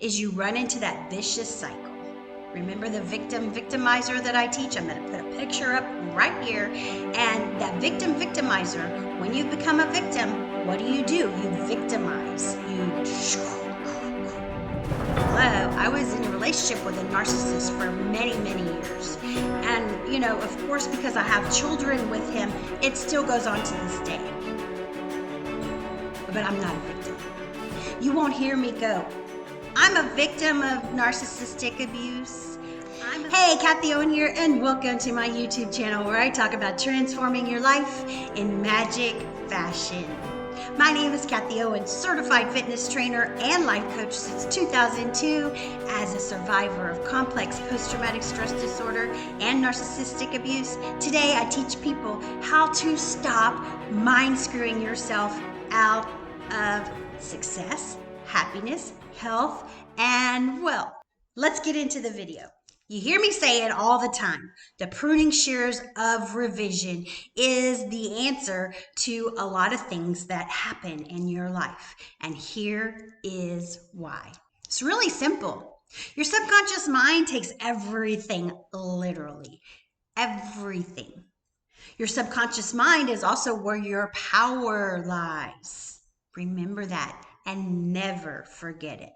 is you run into that vicious cycle. Remember the victim-victimizer that I teach? I'm going to put a picture up right here. And that victim-victimizer, when you become a victim, what do? You victimize. Hello, I was in a relationship with a narcissist for many, many years. And, you know, of course, because I have children with him, it still goes on to this day. But I'm not a victim. You won't hear me go, I'm a victim of narcissistic abuse. Hey, Kathy Owen here, and welcome to my YouTube channel where I talk about transforming your life in magic fashion. My name is Kathy Owen, certified fitness trainer and life coach since 2002. As a survivor of complex post-traumatic stress disorder and narcissistic abuse, today I teach people how to stop mind screwing yourself out of success, happiness, health, and wealth. Let's get into the video. You hear me say it all the time. The pruning shears of revision is the answer to a lot of things that happen in your life. And here is why. It's really simple. Your subconscious mind takes everything literally. Everything. Your subconscious mind is also where your power lies. Remember that and never forget it.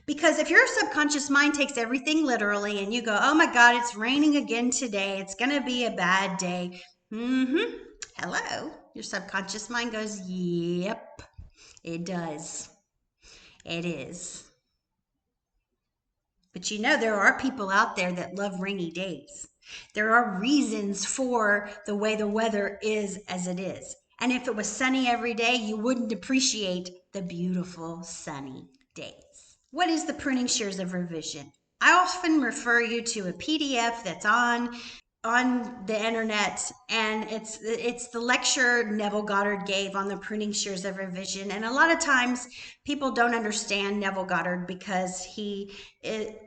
Because if your subconscious mind takes everything literally and you go, oh my God, it's raining again today, it's going to be a bad day. Hello. Your subconscious mind goes, yep, it does. It is. But you know, there are people out there that love rainy days. There are reasons for the way the weather is as it is. And if it was sunny every day, you wouldn't appreciate the beautiful sunny days. What is the pruning shears of revision? I often refer you to a PDF that's on the internet, and it's the lecture Neville Goddard gave on the pruning shears of revision. And a lot of times people don't understand Neville Goddard because it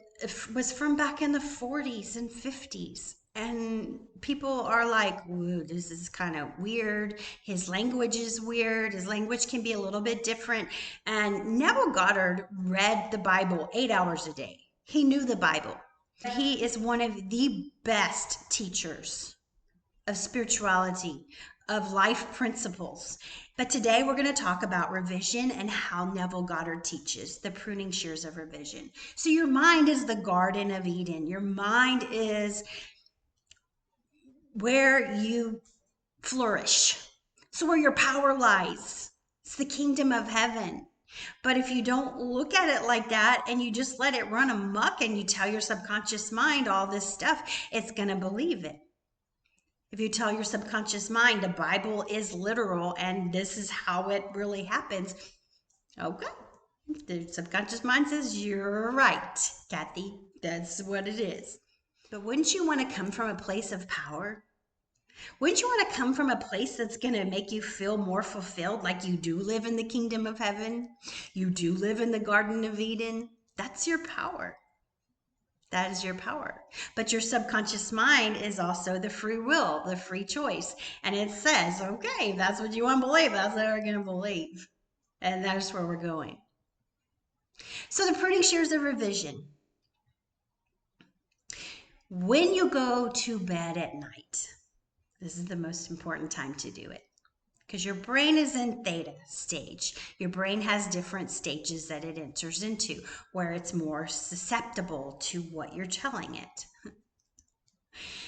was from back in the 40s and 50s. And people are like, whoa, this is kind of weird. His language is weird. His language can be a little bit different. And Neville Goddard read the Bible 8 hours a day. He knew the Bible. He is one of the best teachers of spirituality, of life principles. But today we're going to talk about revision and how Neville Goddard teaches the pruning shears of revision. So your mind is the Garden of Eden. Your mind is where you flourish. So where your power lies. It's the kingdom of heaven. But if you don't look at it like that and you just let it run amok and you tell your subconscious mind all this stuff, it's going to believe it. If you tell your subconscious mind the Bible is literal and this is how it really happens, okay. The subconscious mind says, you're right, Kathy. That's what it is. But wouldn't you want to come from a place of power? Wouldn't you want to come from a place that's going to make you feel more fulfilled, like you do live in the kingdom of heaven? You do live in the Garden of Eden? That's your power. That is your power. But your subconscious mind is also the free will, the free choice. And it says, okay, if that's what you want to believe, that's what we're going to believe. And that's where we're going. So the pruning shears of revision. When you go to bed at night, this is the most important time to do it because your brain is in theta stage. Your brain has different stages that it enters into where it's more susceptible to what you're telling it.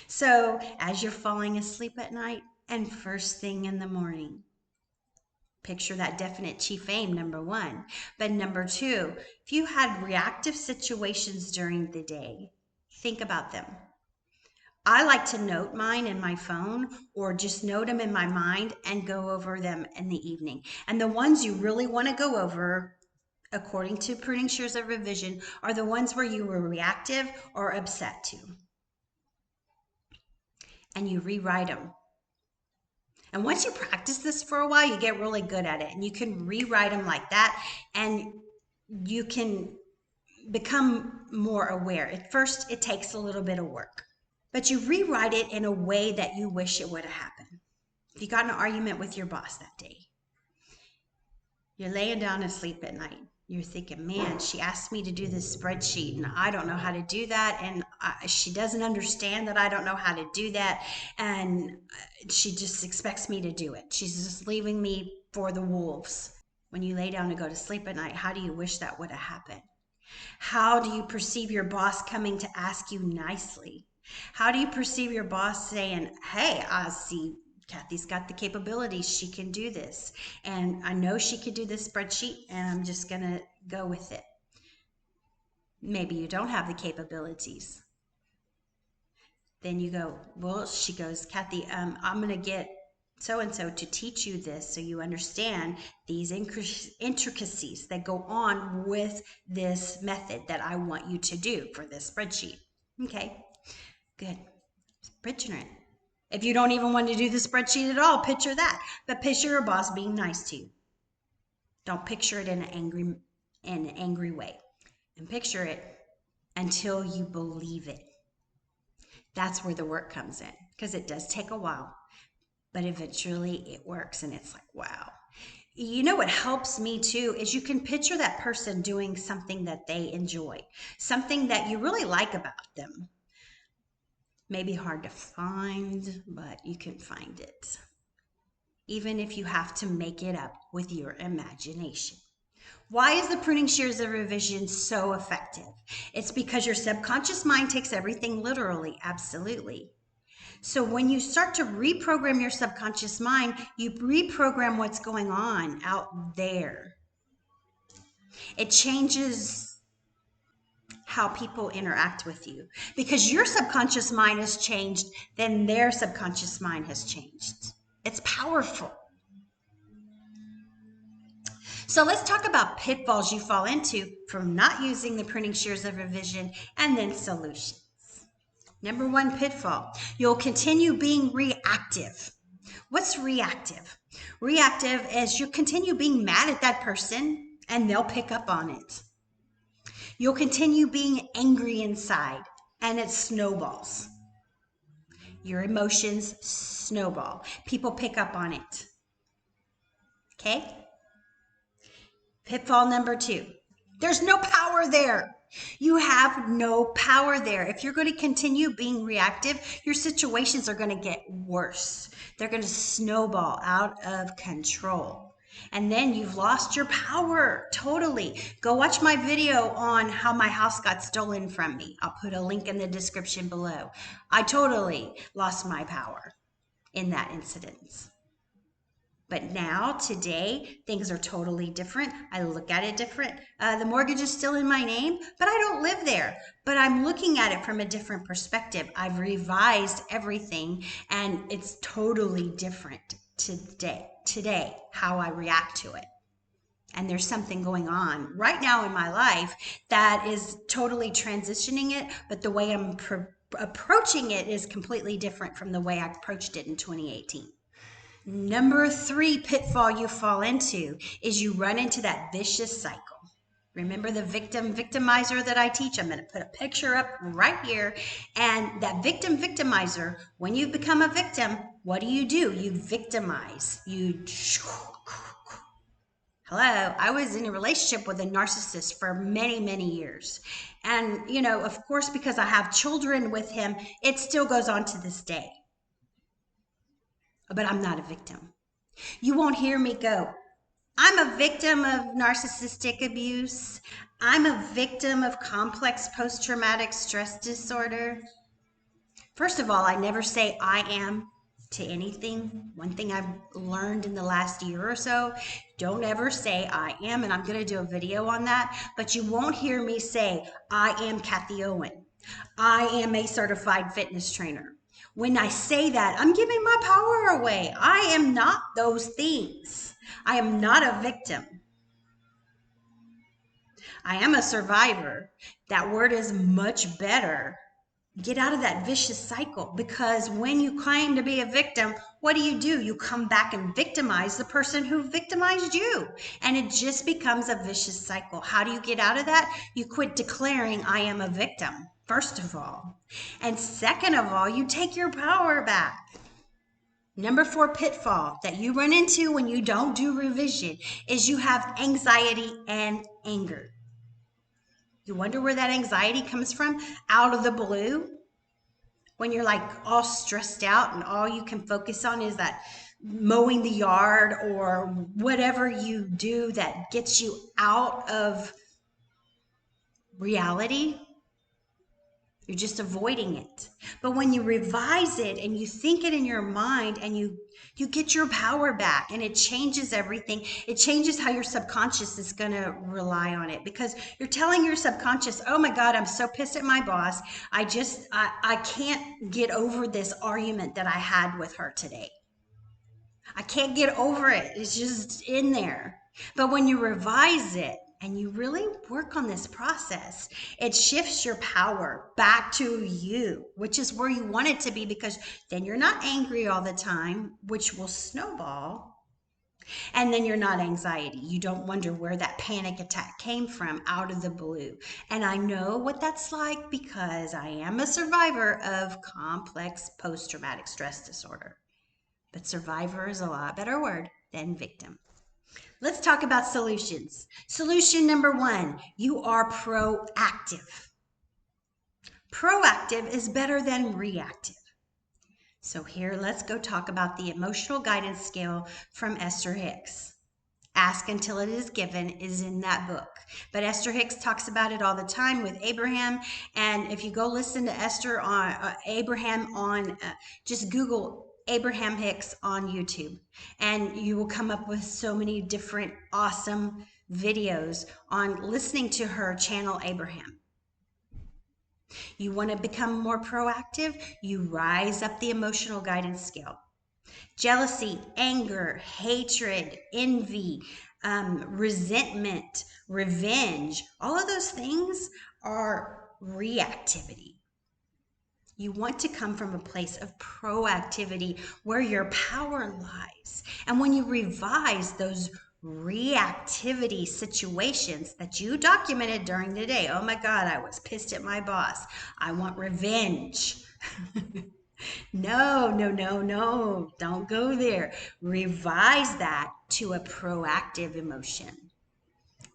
So as you're falling asleep at night and first thing in the morning, picture that definite chief aim, number one. But number two, if you had reactive situations during the day, think about them. I like to note mine in my phone or just note them in my mind and go over them in the evening. And the ones you really want to go over, according to Pruning Shears of Revision, are the ones where you were reactive or upset to. And you rewrite them. And once you practice this for a while, you get really good at it. And you can rewrite them like that. And you can become more aware. At first, it takes a little bit of work. But you rewrite it in a way that you wish it would have happened. If you got in an argument with your boss that day, you're laying down asleep at night, You're thinking, man, she asked me to do this spreadsheet and I don't know how to do that. And she doesn't understand that I don't know how to do that. And she just expects me to do it. She's just leaving me for the wolves. When you lay down to go to sleep at night, how do you wish that would have happened? How do you perceive your boss coming to ask you nicely? How do you perceive your boss saying, hey, I see Kathy's got the capabilities. She can do this. And I know she could do this spreadsheet, and I'm just going to go with it. Maybe you don't have the capabilities. Then you go, well, she goes, Kathy, I'm going to get so-and-so to teach you this so you understand these intricacies that go on with this method that I want you to do for this spreadsheet. Okay, good. Picture it. If you don't even want to do the spreadsheet at all, picture that. But picture your boss being nice to you. Don't picture it in an angry way. And picture it until you believe it. That's where the work comes in, because it does take a while. But eventually it works and it's like, wow. You know what helps me too is you can picture that person doing something that they enjoy, something that you really like about them. Maybe hard to find, but you can find it. Even if you have to make it up with your imagination. Why is the pruning shears of revision so effective? It's because your subconscious mind takes everything literally, absolutely. So when you start to reprogram your subconscious mind, you reprogram what's going on out there. It changes how people interact with you because your subconscious mind has changed, then their subconscious mind has changed. It's powerful. So let's talk about pitfalls you fall into from not using the pruning shears of revision and then solutions. Number one pitfall, you'll continue being reactive. What's reactive? Reactive is you continue being mad at that person and they'll pick up on it. You'll continue being angry inside and it snowballs. Your emotions snowball. People pick up on it. Okay? Pitfall number two, there's no power there. You have no power there. If you're going to continue being reactive, your situations are going to get worse. They're going to snowball out of control. And then you've lost your power totally. Go watch my video on how my house got stolen from me. I'll put a link in the description below. I totally lost my power in that incident. But now, today, things are totally different. I look at it different. The mortgage is still in my name, but I don't live there. But I'm looking at it from a different perspective. I've revised everything, and it's totally different today, how I react to it. And there's something going on right now in my life that is totally transitioning it, but the way I'm approaching it is completely different from the way I approached it in 2018. Number three pitfall you fall into is you run into that vicious cycle. Remember the victim-victimizer that I teach? I'm going to put a picture up right here. And that victim-victimizer, when you become a victim, what do? You victimize. Hello, I was in a relationship with a narcissist for many, many years. And, of course, because I have children with him, it still goes on to this day. But I'm not a victim. You won't hear me go, I'm a victim of narcissistic abuse. I'm a victim of complex post-traumatic stress disorder. First of all, I never say I am to anything. One thing I've learned in the last year or so, don't ever say I am, and I'm going to do a video on that, but you won't hear me say I am Kathy Owen. I am a certified fitness trainer. When I say that, I'm giving my power away. I am not those things. I am not a victim. I am a survivor. That word is much better. Get out of that vicious cycle, because when you claim to be a victim, what do? You come back and victimize the person who victimized you. And it just becomes a vicious cycle. How do you get out of that? You quit declaring I am a victim, first of all. And second of all, you take your power back. Number four pitfall that you run into when you don't do revision is you have anxiety and anger. You wonder where that anxiety comes from? Out of the blue? When you're like all stressed out and all you can focus on is that mowing the yard or whatever you do that gets you out of reality. You're just avoiding it. But when you revise it and you think it in your mind and you get your power back, and it changes everything. It changes how your subconscious is going to rely on it, because you're telling your subconscious, oh my God, I'm so pissed at my boss. I can't get over this argument that I had with her today. I can't get over it. It's just in there. But when you revise it and you really work on this process, it shifts your power back to you, which is where you want it to be, because then you're not angry all the time, which will snowball. And then you're not anxiety. You don't wonder where that panic attack came from out of the blue. And I know what that's like because I am a survivor of complex post-traumatic stress disorder. But survivor is a lot better word than victim. Let's talk about solutions. Solution number 1, you are proactive. Proactive is better than reactive. So here, let's go talk about the emotional guidance scale from Esther Hicks. Ask Until It Is Given is in that book. But Esther Hicks talks about it all the time with Abraham. And if you go listen to Esther on Abraham on, just Google Abraham Hicks on YouTube, and you will come up with so many different awesome videos on listening to her channel Abraham. You want to become more proactive? You rise up the emotional guidance scale. Jealousy, anger, hatred, envy, resentment, revenge, all of those things are reactivity. You want to come from a place of proactivity where your power lies. And when you revise those reactivity situations that you documented during the day, oh my God, I was pissed at my boss. I want revenge. No, don't go there. Revise that to a proactive emotion.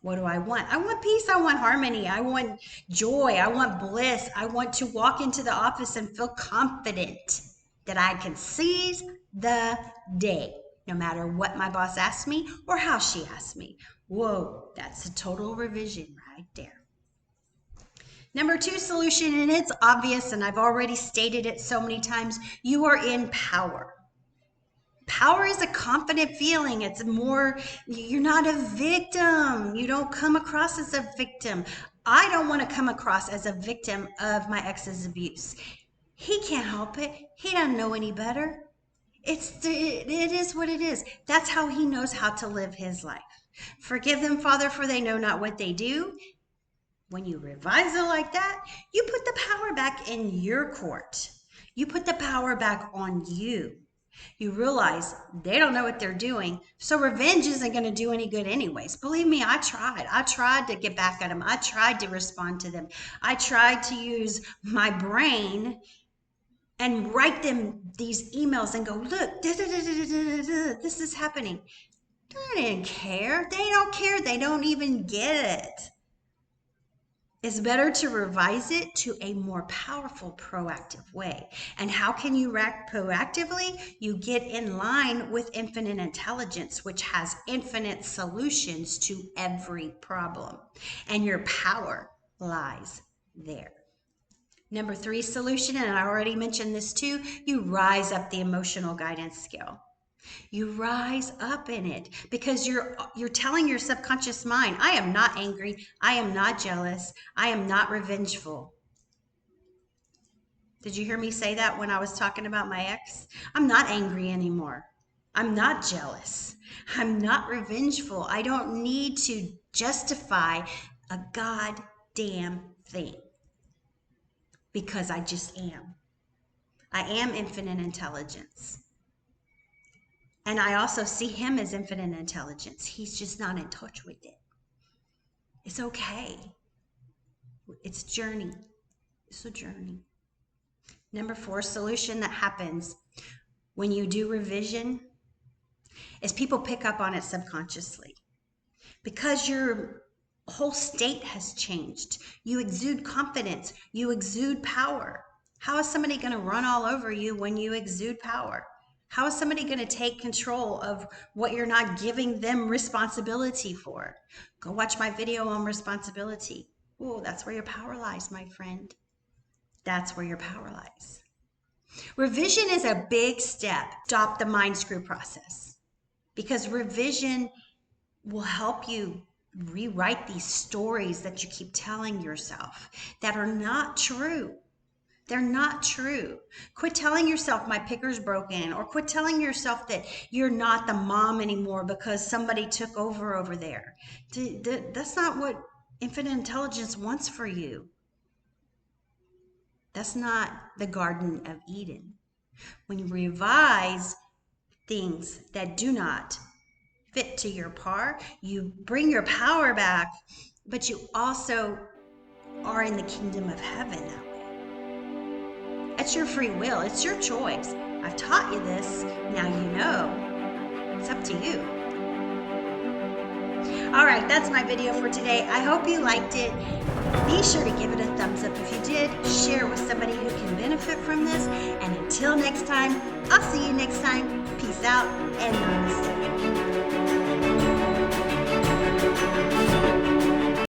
What do I want? I want peace. I want harmony. I want joy. I want bliss. I want to walk into the office and feel confident that I can seize the day, no matter what my boss asks me or how she asks me. Whoa, that's a total revision right there. Number 2 solution, and it's obvious, and I've already stated it so many times, you are in power. Power is a confident feeling. It's more, you're not a victim. You don't come across as a victim. I don't want to come across as a victim of my ex's abuse. He can't help it. He doesn't know any better. It is what it is. That's how he knows how to live his life. Forgive them, Father, for they know not what they do. When you revise it like that, you put the power back in your court. You put the power back on you. You realize they don't know what they're doing, so revenge isn't going to do any good anyways. Believe me, I tried. I tried to get back at them. I tried to respond to them. I tried to use my brain and write them these emails and go, look, this is happening. I didn't care. They don't care. They don't even get it. It's better to revise it to a more powerful, proactive way. And how can you act proactively? You get in line with infinite intelligence, which has infinite solutions to every problem. And your power lies there. Number 3 solution, and I already mentioned this too, you rise up the emotional guidance scale. You rise up in it because you're telling your subconscious mind, I am not angry. I am not jealous. I am not revengeful. Did you hear me say that when I was talking about my ex? I'm not angry anymore. I'm not jealous. I'm not revengeful. I don't need to justify a goddamn thing because I just am. I am infinite intelligence. And I also see him as infinite intelligence. He's just not in touch with it. It's okay. It's a journey. It's a journey. Number 4 solution that happens when you do revision is people pick up on it subconsciously. Because you're whole state has changed. You exude confidence. You exude power. How is somebody going to run all over you when you exude power? How is somebody going to take control of what you're not giving them responsibility for? Go watch my video on responsibility. Oh, that's where your power lies, my friend. That's where your power lies. Revision is a big step. Stop the mind screw process, because revision will help you rewrite these stories that you keep telling yourself that are not true. They're not true. Quit telling yourself my picker's broken, or quit telling yourself that you're not the mom anymore because somebody took over there. That's not what infinite intelligence wants for you. That's not the Garden of Eden. When you revise things that do not fit to your par, you bring your power back, but you also are in the kingdom of heaven that way. It's your free will. It's your choice. I've taught you this. Now you know. It's up to you. All right, that's my video for today. I hope you liked it. Be sure to give it a thumbs up if you did. Share with somebody who can benefit from this. And until next time, I'll see you next time. Peace out and namaste.